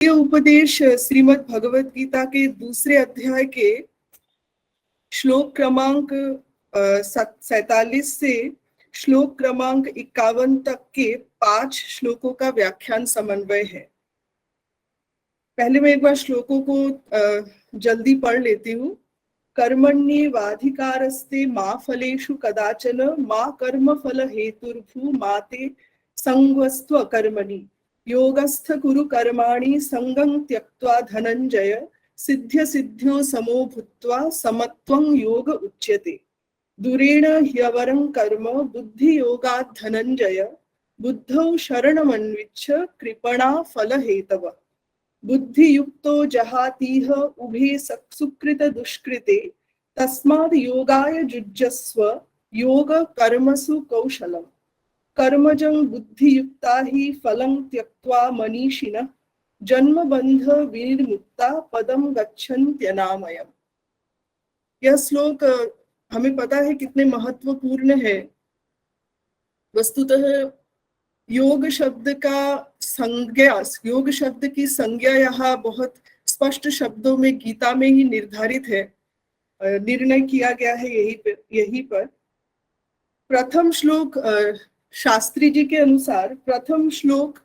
ये उपदेश श्रीमद् भगवत गीता के दूसरे अध्याय के श्लोक क्रमांक 47 से श्लोक क्रमांक 51 तक के 5 श्लोकों का व्याख्यान समन्वय है। पहले मैं एक बार श्लोकों को जल्दी पढ़ लेती हूँ। कर्मण्येवाधिकारस्ते मा फलेषु कदाचन मा कर्म फल हेतुर्भू माते संगस्त्व कर्मणि योगस्थ कुरु कर्माणि संगं त्यक्त्वा धनंजय सिद्ध्य सिद्ध्यो समो भूत्वा समत्वं योग उच्यते। दूरेण ह्यवरं कर्म बुद्धि योगात् धनंजय बुद्धौ शरणमन्विच्छ कृपणा फल हेतव बुद्धि युक्तो जहातीह उभे सुकृत दुष्कृते तस्माद् योगाय जुज्जस्व योग कर्मसु कौशलम् कर्मजं बुद्धियुक्ता ही फलं त्यक्त्वा मनीषिणः जन्म बंध विनिर्मुक्ता पदम गच्छन्त्यनामयम्। यह श्लोक हमें पता है कितने महत्वपूर्ण है। वस्तुतः योग शब्द का संज्ञा, योग शब्द की संज्ञा यहाँ बहुत स्पष्ट शब्दों में गीता में ही निर्धारित है, निर्णय किया गया है यही पर। प्रथम श्लोक शास्त्री जी के अनुसार प्रथम श्लोक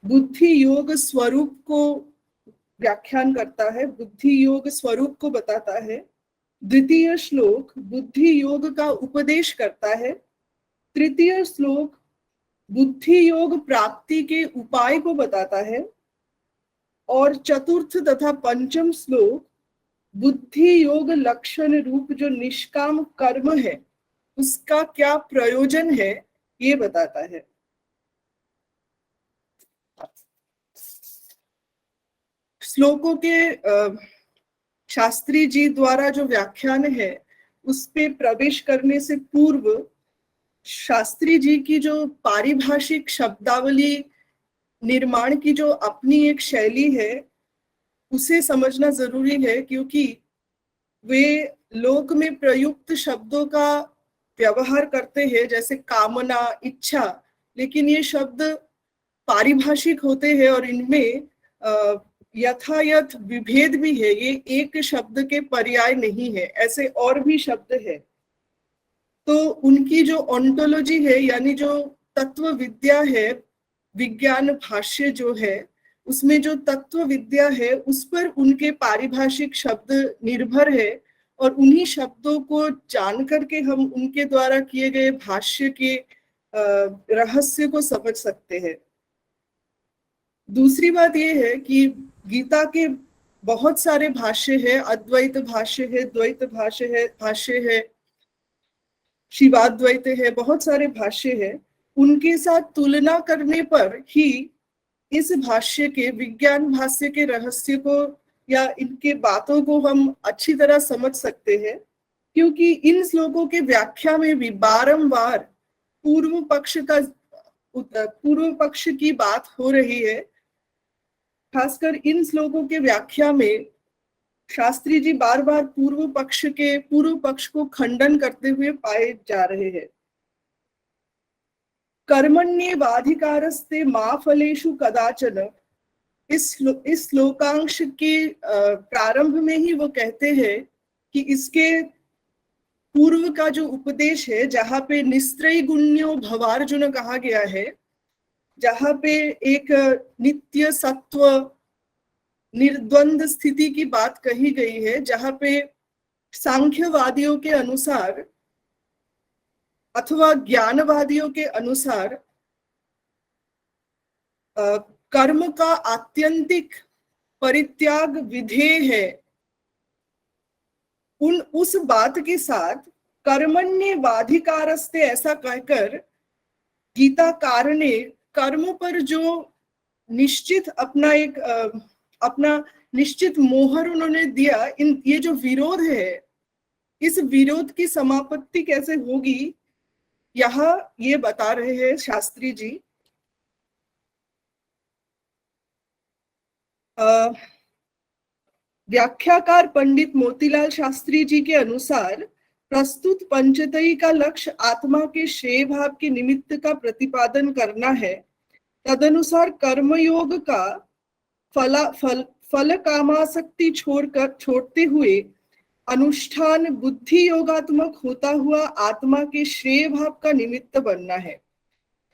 बुद्धि योग स्वरूप को व्याख्यान करता है, बुद्धि योग स्वरूप को बताता है। द्वितीय श्लोक बुद्धि योग का उपदेश करता है। तृतीय श्लोक बुद्धि योग प्राप्ति के उपाय को बताता है और चतुर्थ तथा पंचम श्लोक बुद्धि योग लक्षण रूप जो निष्काम कर्म है उसका क्या प्रयोजन है ये बताता है। श्लोकों के शास्त्री जी द्वारा जो व्याख्यान है उस पे प्रवेश करने से पूर्व शास्त्री जी की जो पारिभाषिक शब्दावली निर्माण की जो अपनी एक शैली है उसे समझना जरूरी है, क्योंकि वे लोक में प्रयुक्त शब्दों का व्यवहार करते हैं जैसे कामना, इच्छा, लेकिन ये शब्द पारिभाषिक होते हैं और इनमें यथायथ विभेद भी है। ये एक शब्द के पर्याय नहीं है, ऐसे और भी शब्द है। तो उनकी जो ऑन्टोलॉजी है यानी जो तत्व विद्या है, विज्ञान भाष्य जो है उसमें जो तत्व विद्या है उस पर उनके पारिभाषिक शब्द निर्भर है और उन्हीं शब्दों को जान करके हम उनके द्वारा किए गए भाष्य के रहस्य को समझ सकते हैं। दूसरी बात यह है कि गीता के बहुत सारे भाष्य है, अद्वैत भाष्य है, द्वैत भाष्य है, शिवाद्वैत है, बहुत सारे भाष्य है। उनके साथ तुलना करने पर ही इस भाष्य के, विज्ञान भाष्य के रहस्य को या इनके बातों को हम अच्छी तरह समझ सकते हैं, क्योंकि इन श्लोकों के व्याख्या में भी बारंबार पूर्व पक्ष की बात हो रही है। खासकर इन श्लोकों के व्याख्या में शास्त्री जी बार बार पूर्व पक्ष को खंडन करते हुए पाए जा रहे हैं। कर्मण्येवाधिकारस्ते मा फलेषु कदाचन, इस श्लोकांश के प्रारंभ में ही वो कहते हैं कि इसके पूर्व का जो उपदेश है जहाँ पे निस्त्रयी गुण्यो भवार्जुन कहा गया है, जहाँ पे एक नित्य सत्व निर्द्वंद स्थिति की बात कही गई है, जहाँ पे सांख्यवादियों के अनुसार अथवा ज्ञानवादियों के अनुसार कर्म का आत्यंतिक परित्याग विधेय है, उस बात के साथ कर्मण्येवाधिकारस्ते ऐसा कहकर गीताकार ने कर्म पर जो निश्चित अपना निश्चित मोहर उन्होंने दिया, ये जो विरोध है, इस विरोध की समापत्ति कैसे होगी यहाँ ये बता रहे हैं शास्त्री जी। व्याख्याकार पंडित मोतीलाल शास्त्री जी के अनुसार प्रस्तुत पंचतई का लक्ष्य आत्मा के श्रेय भाव के निमित्त का प्रतिपादन करना है। तदनुसार कर्मयोग का फल कामासक्ति छोड़ते हुए अनुष्ठान बुद्धि योगात्मक होता हुआ आत्मा के श्रेय भाव का निमित्त बनना है।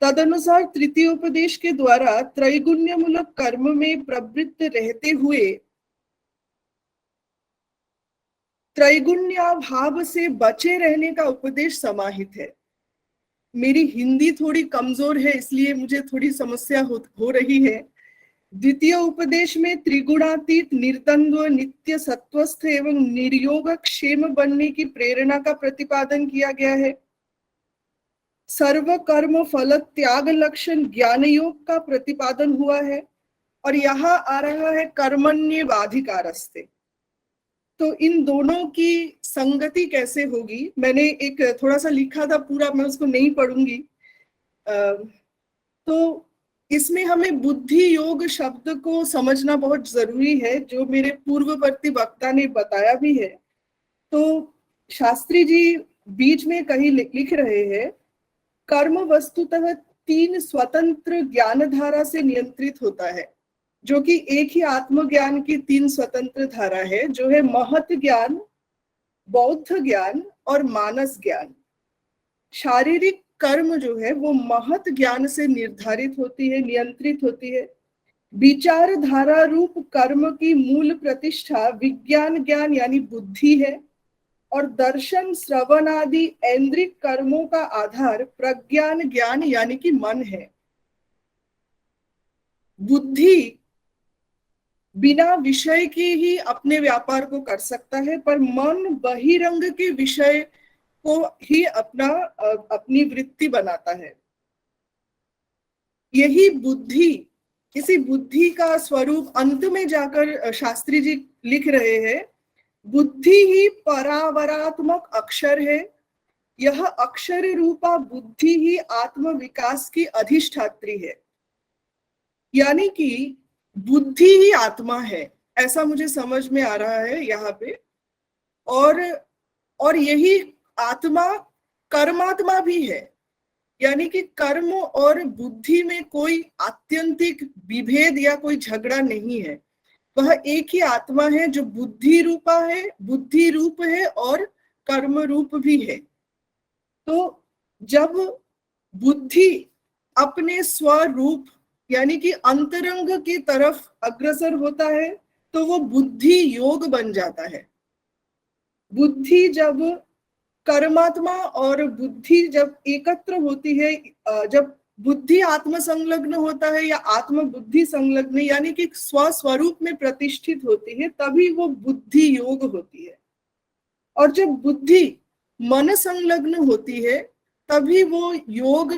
तदनुसार तृतीय उपदेश के द्वारा त्रैगुण्य मूलक कर्म में प्रवृत्त रहते हुए त्रैगुण्य भाव से बचे रहने का उपदेश समाहित है। मेरी हिंदी थोड़ी कमजोर है, इसलिए मुझे थोड़ी समस्या हो रही है। द्वितीय उपदेश में त्रिगुणातीत निर्द्वंद्व नित्य सत्वस्थ एवं निर्योग क्षेम बनने की प्रेरणा का प्रतिपादन किया गया है। सर्व कर्म फल त्याग लक्षण ज्ञान योग का प्रतिपादन हुआ है और यहाँ आ रहा है कर्मण्येवाधिकारस्ते। तो इन दोनों की संगति कैसे होगी, मैंने एक थोड़ा सा लिखा था, पूरा मैं उसको नहीं पढ़ूंगी। तो इसमें हमें बुद्धि योग शब्द को समझना बहुत जरूरी है, जो मेरे पूर्ववर्ती वक्ता ने बताया भी है। तो शास्त्री जी बीच में कहीं लिख रहे हैं, कर्म वस्तुतः तीन स्वतंत्र ज्ञान धारा से नियंत्रित होता है, जो कि एक ही आत्मज्ञान की तीन स्वतंत्र धारा है, जो है महत ज्ञान, बौद्ध ज्ञान और मानस ज्ञान। शारीरिक कर्म जो है वो महत ज्ञान से निर्धारित होती है, नियंत्रित होती है। विचार धारा रूप कर्म की मूल प्रतिष्ठा विज्ञान ज्ञान यानी बुद्धि है और दर्शन श्रवण आदि ऐन्द्रिक कर्मों का आधार प्रज्ञान ज्ञान यानी कि मन है। बुद्धि बिना विषय के ही अपने व्यापार को कर सकता है, पर मन बहिरंग के विषय को ही अपनी वृत्ति बनाता है। यही बुद्धि, इसी बुद्धि का स्वरूप अंत में जाकर शास्त्री जी लिख रहे हैं, बुद्धि ही परावरात्मक अक्षर है। यह अक्षर रूपा बुद्धि ही आत्म विकास की अधिष्ठात्री है। यानी कि बुद्धि ही आत्मा है, ऐसा मुझे समझ में आ रहा है यहाँ पे। और यही आत्मा कर्मात्मा भी है, यानी कि कर्म और बुद्धि में कोई आत्यंतिक विभेद या कोई झगड़ा नहीं है। वह एक ही आत्मा है जो बुद्धि रूप है और कर्म रूप भी है। तो जब बुद्धि अपने स्वरूप यानी कि अंतरंग की तरफ अग्रसर होता है तो वो बुद्धि योग बन जाता है। बुद्धि जब कर्मात्मा और बुद्धि जब एकत्र होती है, जब बुद्धि आत्म संलग्न होता है या आत्म बुद्धि संलग्न यानी कि स्वस्वरूप में प्रतिष्ठित होती है, तभी वो बुद्धि योग होती है। और जब बुद्धि मन संलग्न होती है तभी वो योग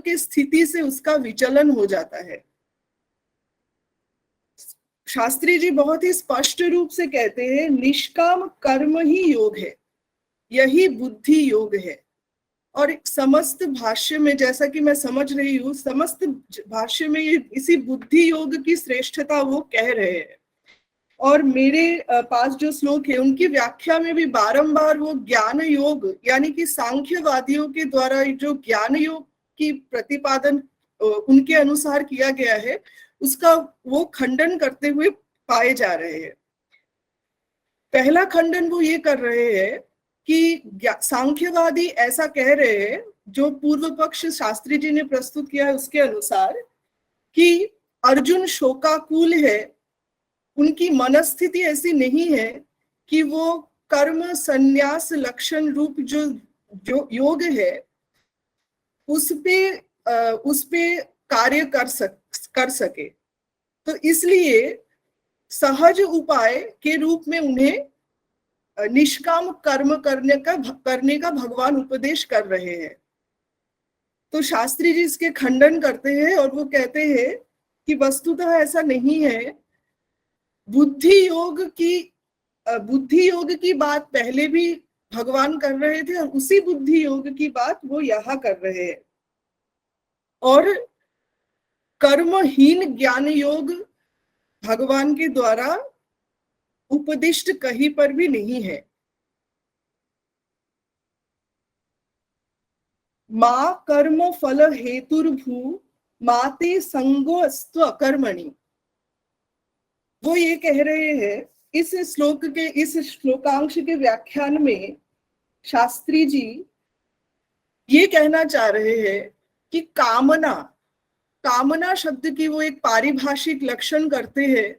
के स्थिति से उसका विचलन हो जाता है। शास्त्री जी बहुत ही स्पष्ट रूप से कहते हैं, निष्काम कर्म ही योग है, यही बुद्धि योग है। और समस्त भाष्य में, जैसा कि मैं समझ रही हूँ, समस्त भाष्य में इसी बुद्धि योग की श्रेष्ठता वो कह रहे हैं। और मेरे पास जो श्लोक है उनकी व्याख्या में भी बारंबार वो ज्ञान योग यानी कि सांख्यवादियों के द्वारा जो ज्ञान योग की प्रतिपादन उनके अनुसार किया गया है, उसका वो खंडन करते हुए पाए जा रहे हैं। पहला खंडन वो ये कर रहे हैं कि सांख्यवादी ऐसा कह रहे हैं, जो पूर्व पक्ष शास्त्री जी ने प्रस्तुत किया है उसके अनुसार, कि अर्जुन शोकाकुल है, उनकी मनस्थिति ऐसी नहीं है कि वो कर्म संन्यास लक्षण रूप जो योग है उस पे कार्य कर सके। तो इसलिए सहज उपाय के रूप में उन्हें निष्काम कर्म करने का भगवान उपदेश कर रहे हैं। तो शास्त्री जी इसके खंडन करते हैं और वो कहते हैं कि वस्तुतः ऐसा नहीं है। बुद्धि योग की बात पहले भी भगवान कर रहे थे और उसी बुद्धि योग की बात वो यहाँ कर रहे हैं। और कर्महीन ज्ञान योग भगवान के द्वारा उपदिष्ट कहीं पर भी नहीं है। मां कर्म फल हेतुर्भू माते संगोस्त्व कर्मणि। वो ये कह रहे हैं इस श्लोक के, इस श्लोकांश के व्याख्यान में शास्त्री जी ये कहना चाह रहे हैं कि कामना, कामना शब्द की वो एक पारिभाषिक लक्षण करते हैं।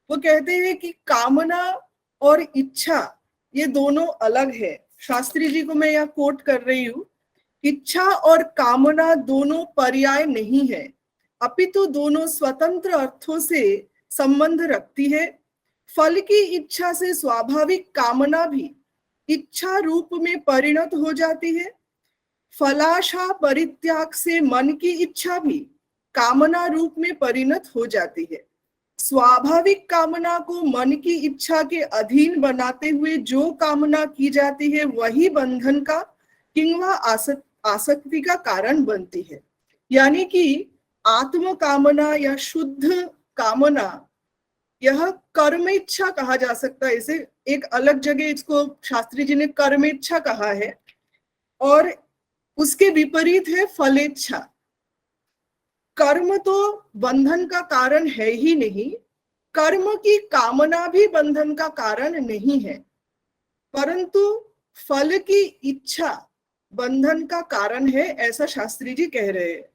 वो कहते हैं कि कामना और इच्छा ये दोनों अलग है। शास्त्री जी को मैं यहाँ कोट कर रही हूँ, इच्छा और कामना दोनों पर्याय नहीं है, अपितु दोनों स्वतंत्र अर्थों से संबंध रखती है। फल की इच्छा से स्वाभाविक कामना भी इच्छा रूप में परिणत हो जाती है। फलाशा परित्याग से मन की इच्छा भी कामना रूप में परिणत हो जाती है। स्वाभाविक कामना को मन की इच्छा के अधीन बनाते हुए जो कामना की जाती है वही बंधन का किंवा आसक्ति का कारण बनती है। यानी कि आत्म कामना या शुद्ध कामना, यह कर्म इच्छा कहा जा सकता है। इसे एक अलग जगह इसको शास्त्री जी ने कर्म इच्छा कहा है, और उसके विपरीत है फलेच्छा। कर्म तो बंधन का कारण है ही नहीं, कर्म की कामना भी बंधन का कारण नहीं है, परंतु फल की इच्छा बंधन का कारण है, ऐसा शास्त्री जी कह रहे हैं।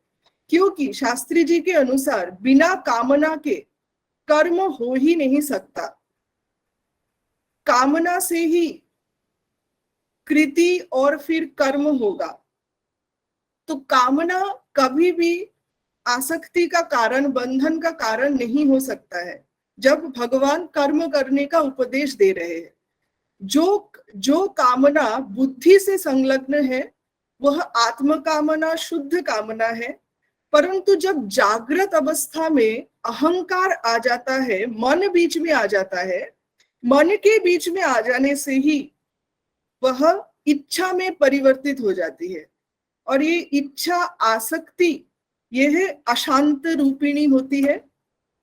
क्योंकि शास्त्री जी के अनुसार बिना कामना के कर्म हो ही नहीं सकता। कामना से ही कृति और फिर कर्म होगा। तो कामना कभी भी आसक्ति का कारण, बंधन का कारण नहीं हो सकता है। जब भगवान कर्म करने का उपदेश दे रहे हैं, जो कामना बुद्धि से संलग्न है वह आत्म कामना, शुद्ध कामना है। परंतु जब जागृत अवस्था में अहंकार आ जाता है, मन बीच में आ जाता है, मन के बीच में आ जाने से ही वह इच्छा में परिवर्तित हो जाती है। और ये इच्छा आसक्ति यह अशांत रूपिणी होती है।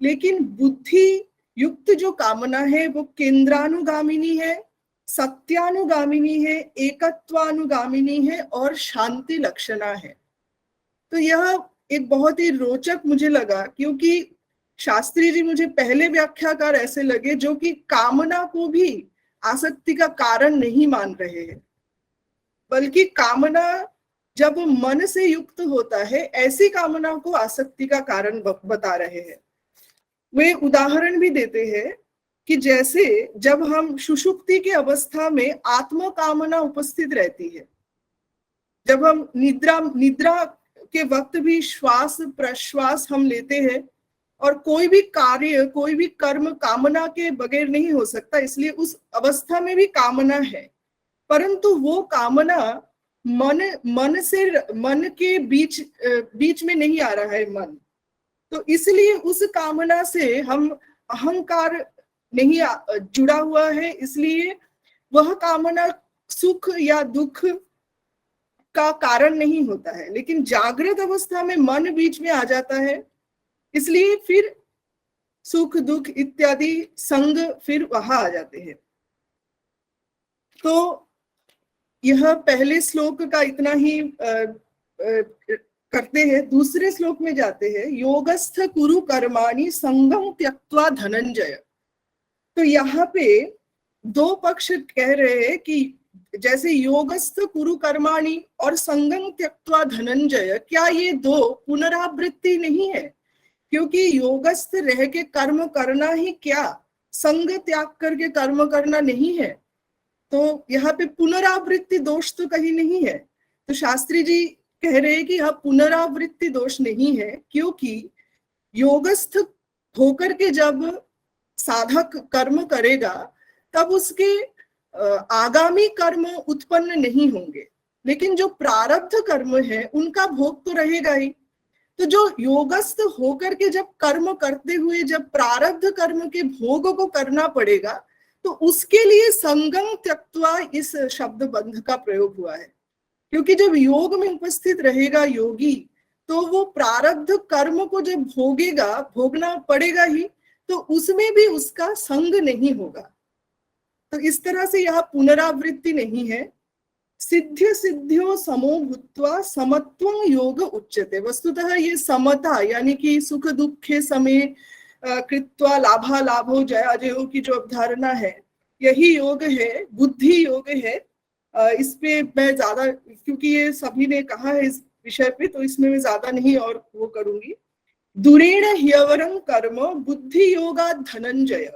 लेकिन बुद्धि युक्त जो कामना है वो केंद्रानुगामिनी है, सत्यानुगामिनी है, एकत्वानुगामिनी है और शांति लक्षणा है। तो यह एक बहुत ही रोचक मुझे लगा, क्योंकि शास्त्री जी मुझे पहले व्याख्याकार ऐसे लगे जो कि कामना को भी आसक्ति का कारण नहीं मान रहे हैं, बल्कि कामना जब मन से युक्त होता है ऐसी कामना को आसक्ति का कारण बता रहे हैं। वे उदाहरण भी देते हैं कि जैसे जब हम सुषुप्ति की अवस्था में आत्म कामना उपस्थित रहती है, जब हम निद्रा के वक्त भी श्वास प्रश्वास हम लेते हैं, और कोई भी कार्य, कोई भी कर्म कामना के बगैर नहीं हो सकता, इसलिए उस अवस्था में भी कामना है। परंतु वो कामना मन के बीच में नहीं आ रहा है मन, तो इसलिए उस कामना से हम अहंकार नहीं जुड़ा हुआ है, इसलिए वह कामना सुख या दुख का कारण नहीं होता है। लेकिन जागृत अवस्था में मन बीच में आ जाता है, इसलिए फिर सुख दुख इत्यादि संग फिर वहां आ जाते हैं। तो यह पहले श्लोक का इतना ही करते हैं। दूसरे श्लोक में जाते हैं, योगस्थ कुरु कर्माणि संगम त्यक्त्वा धनंजय। तो यहाँ पे दो पक्ष कह रहे हैं कि जैसे योगस्थ कुरु कर्माणि और संगम त्यक्त्वा धनंजय, क्या ये दो पुनरावृत्ति नहीं है? क्योंकि योगस्थ रह के कर्म करना ही क्या संग त्याग करके कर्म करना नहीं है। तो यहाँ पे पुनरावृत्ति दोष तो कहीं नहीं है। तो शास्त्री जी कह रहे हैं कि यह पुनरावृत्ति दोष नहीं है, क्योंकि योगस्थ होकर के जब साधक कर्म करेगा तब उसके आगामी कर्म उत्पन्न नहीं होंगे, लेकिन जो प्रारब्ध कर्म है उनका भोग तो रहेगा ही। तो जो योगस्थ होकर के जब कर्म करते हुए जब प्रारब्ध कर्म के भोग को करना पड़ेगा, तो उसके लिए संगम त्यक्त्वा इस शब्द बंध का प्रयोग हुआ है। क्योंकि जब योग में उपस्थित रहेगा योगी, तो वो प्रारब्ध कर्म को जब भोगेगा, भोगना पड़ेगा ही, तो उसमें भी उसका संग नहीं होगा। तो इस तरह से यह पुनरावृत्ति नहीं है। सिद्ध्य सिद्ध्यो समो भूत्वा समत्वं योग उच्यते। वस्तुतः ये समता यानी कि सुख दुख के समय कृत्वा लाभा लाभो जया जयो की जो अवधारणा है, यही योग है, बुद्धि योग है। इस पे मैं ज्यादा, क्योंकि ये सभी ने कहा है इस विषय पे, तो इसमें मैं ज्यादा नहीं और वो करूंगी। दुरेण ह्यवरं कर्म बुद्धि योगा धनंजय।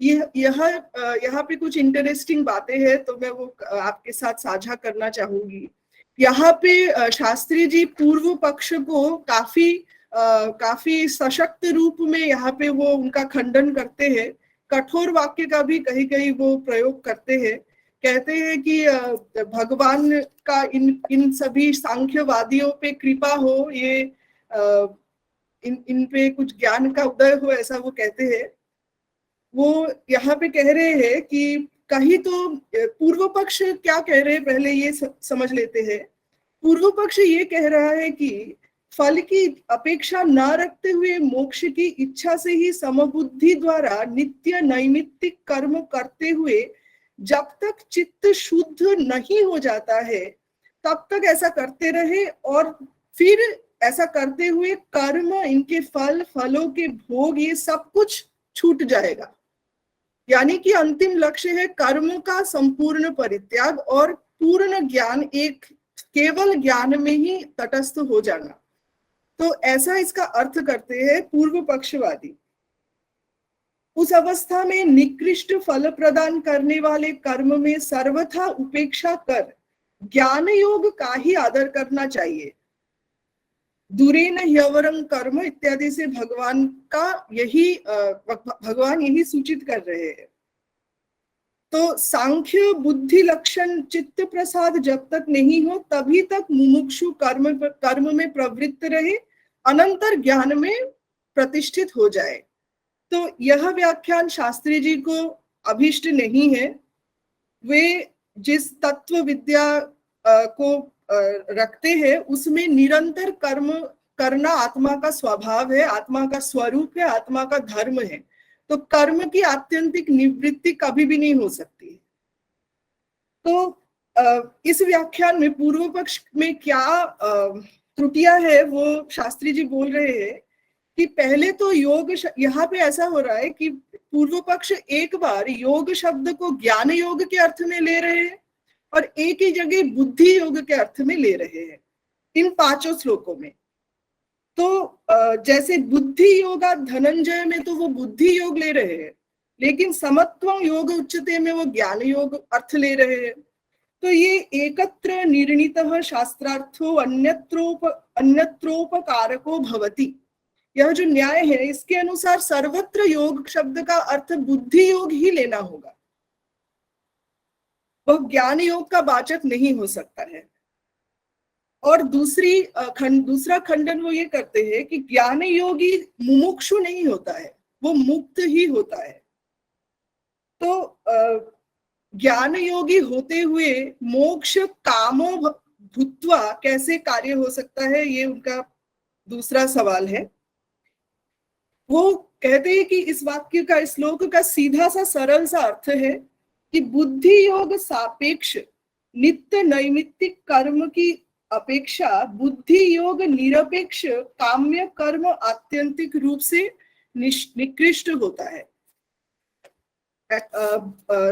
यहाँ पे कुछ इंटरेस्टिंग बातें हैं, तो मैं वो आपके साथ साझा करना चाहूंगी। यहाँ पे शास्त्री जी पूर्व पक्ष को काफी सशक्त रूप में यहाँ पे वो उनका खंडन करते हैं। कठोर वाक्य का भी कहीं कहीं वो प्रयोग करते हैं। कहते हैं कि भगवान का इन सभी सांख्यवादियों पे कृपा हो, ये इन पे कुछ ज्ञान का उदय हो, ऐसा वो कहते हैं। वो यहाँ पे कह रहे हैं कि कहीं तो पूर्व पक्ष क्या कह रहे हैं, पहले ये समझ लेते हैं। पूर्व पक्ष ये कह रहा है कि फल की अपेक्षा न रखते हुए मोक्ष की इच्छा से ही समबुद्धि द्वारा नित्य नैमित्तिक कर्म करते हुए जब तक चित्त शुद्ध नहीं हो जाता है तब तक ऐसा करते रहे, और फिर ऐसा करते हुए कर्म, इनके फलों के भोग, ये सब कुछ छूट जाएगा। यानी कि अंतिम लक्ष्य है कर्म का संपूर्ण परित्याग और पूर्ण ज्ञान, एक केवल ज्ञान में ही तटस्थ हो जाना। तो ऐसा इसका अर्थ करते हैं पूर्व पक्षवादी। उस अवस्था में निकृष्ट फल प्रदान करने वाले कर्म में सर्वथा उपेक्षा कर ज्ञान योग का ही आदर करना चाहिए। दुरेन ह्यवरं कर्म इत्यादि से भगवान यही सूचित कर रहे हैं। तो सांख्य बुद्धि लक्षण चित्त प्रसाद जब तक नहीं हो तभी तक मुमुक्षु कर्म में प्रवृत्त रहे, अनंतर ज्ञान में प्रतिष्ठित हो जाए। तो यह व्याख्यान शास्त्री जी को अभीष्ट नहीं है। वे जिस तत्व विद्या को रखते हैं उसमें निरंतर कर्म करना आत्मा का स्वभाव है, आत्मा का स्वरूप है, आत्मा का धर्म है। तो कर्म की आत्यंतिक निवृत्ति कभी भी नहीं हो सकती। तो इस व्याख्यान में पूर्व पक्ष में क्या त्रुटियां है वो शास्त्री जी बोल रहे हैं कि पहले तो योग, यहाँ पे ऐसा हो रहा है कि पूर्व पक्ष एक बार योग शब्द को ज्ञान योग के अर्थ में ले रहे हैं और एक ही जगह बुद्धि योग के अर्थ में ले रहे हैं इन 5 श्लोकों में। तो जैसे बुद्धि योगा धनंजय में तो वो बुद्धि योग ले रहे हैं, लेकिन समत्व योग उच्चते में वो ज्ञान योग अर्थ ले रहे हैं। तो ये एकत्र निर्णीतः शास्त्रार्थो अन्यत्रोपकारको भवति, यह जो न्याय है इसके अनुसार सर्वत्र योग शब्द का अर्थ बुद्धि योग ही लेना होगा, वह ज्ञान योग का वाचक नहीं हो सकता है। और दूसरा खंडन वो ये करते हैं कि ज्ञान योगी मुमुक्षु नहीं होता है, वो मुक्त ही होता है। तो ज्ञान योगी होते हुए मोक्ष कामो भूत्वा कैसे कार्य हो सकता है, ये उनका दूसरा सवाल है। वो कहते हैं कि इस वाक्य का, इस श्लोक का सीधा सा सरल सा अर्थ है कि बुद्धि योग सापेक्ष नित्य नैमित्तिक कर्म की अपेक्षा बुद्धि योग निरपेक्ष काम्य कर्म आत्यंतिक रूप से निकृष्ट होता है।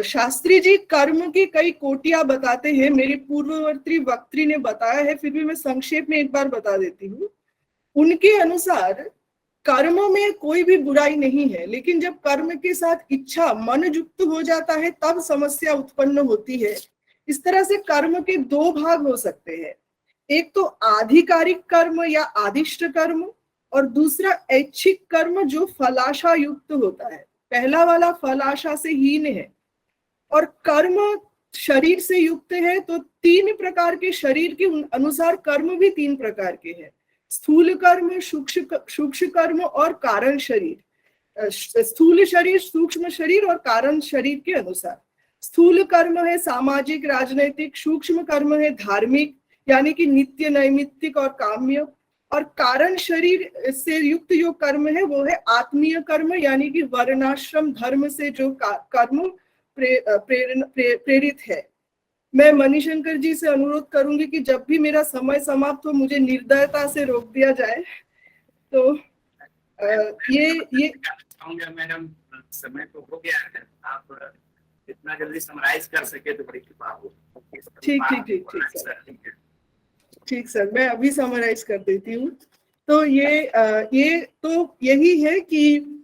शास्त्री जी कर्म की कई कोटियां बताते हैं, मेरे पूर्ववर्ती वक्त्री ने बताया है, फिर भी मैं संक्षेप में एक बार बता देती हूँ। उनके अनुसार कर्म में कोई भी बुराई नहीं है, लेकिन जब कर्म के साथ इच्छा मन युक्त हो जाता है तब समस्या उत्पन्न होती है। इस तरह से कर्म के 2 भाग हो सकते हैं, एक तो आधिकारिक कर्म या आदिष्ट कर्म, और दूसरा ऐच्छिक कर्म जो फलाशा युक्त होता है। पहला वाला फलाशा से हीन है और कर्म शरीर से युक्त है। तो 3 प्रकार के, शरीर के अनुसार कर्म भी 3 प्रकार के हैं, स्थूल कर्म, सूक्ष्म कर्म और कारण शरीर। स्थूल शरीर, सूक्ष्म शरीर और कारण शरीर के अनुसार। स्थूल कर्म है सामाजिक राजनैतिक, सूक्ष्म कर्म है धार्मिक यानी कि नित्य नैमित्तिक और काम्य, और कारण शरीर से युक्त जो कर्म है वो है आत्मीय कर्म यानी कि वर्णाश्रम धर्म से जो कर्म प्रेरित है। मैं मणिशंकर जी से अनुरोध करूंगी कि जब भी मेरा समय समाप्त हो मुझे निर्दयता से रोक दिया जाए। तो ये मैडम, समय तो हो गया है, आप इतना जल्दी समराइज कर सके तो बड़ी कृपा हो। ठीक सर, ठीक सर, मैं अभी समराइज कर देती हूँ। तो ये तो यही है कि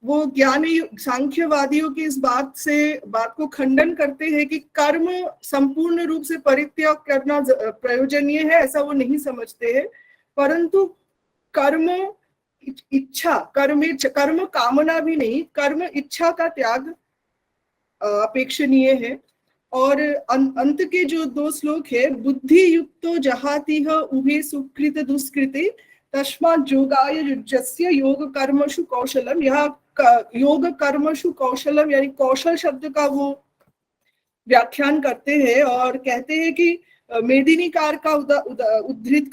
वो ज्ञानी सांख्यवादियों की इस बात को खंडन करते हैं कि कर्म संपूर्ण रूप से परित्याग करना प्रयोजनीय है, ऐसा वो नहीं समझते हैं। परंतु कर्म इच्छा, कर्म कामना भी नहीं, कर्म इच्छा का त्याग अपेक्षणीय है। और अंत के जो 2 श्लोक है, बुद्धि युक्तो जहातिह उभे सुकृत दुष्कृते तस्मात् योगाय युज्यस्य योग कर्मसु कौशलम। यह योग कर्मसु कौशलम यानी कौशल शब्द का वो व्याख्यान करते हैं और कहते हैं कि मेदिनीकार को उद्धृत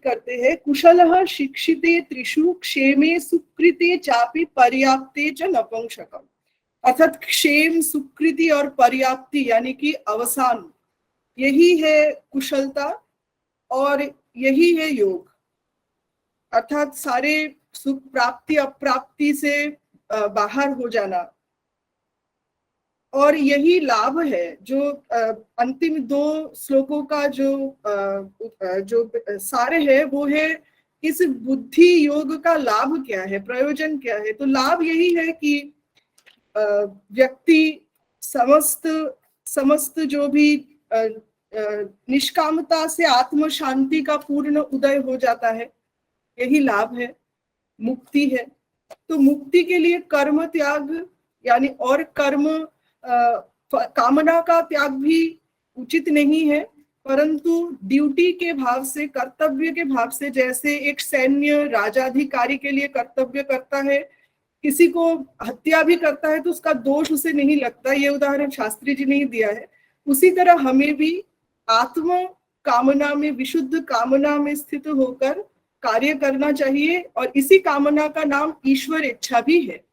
करते हैं, कुशलः शिक्षिते त्रिषु क्षेमे सुकृते चापि पर्याप्ते च नपुंसकम्। अर्थात क्षेम, सुकृति और पर्याप्ति यानी कि अवसान, यही है कुशलता और यही है योग। अर्थात सारे सुख प्राप्ति अप्राप्ति से बाहर हो जाना, और यही लाभ है जो अंतिम 2 श्लोकों का जो सारे है वो है इस बुद्धि योग का लाभ क्या है, प्रयोजन क्या है। तो लाभ यही है कि व्यक्ति समस्त जो भी निष्कामता से आत्म शांति का पूर्ण उदय हो जाता है, यही लाभ है, मुक्ति है। तो मुक्ति के लिए कर्म त्याग यानी और कर्म कामना का त्याग भी उचित नहीं है, परंतु ड्यूटी के भाव से, कर्तव्य के भाव से, जैसे एक सैन्य राजाधिकारी के लिए कर्तव्य करता है, किसी को हत्या भी करता है तो उसका दोष उसे नहीं लगता, ये उदाहरण शास्त्री जी ने ही दिया है। उसी तरह हमें भी आत्म कामना में, विशुद्ध कामना में स्थित होकर कार्य करना चाहिए, और इसी कामना का नाम ईश्वर इच्छा भी है।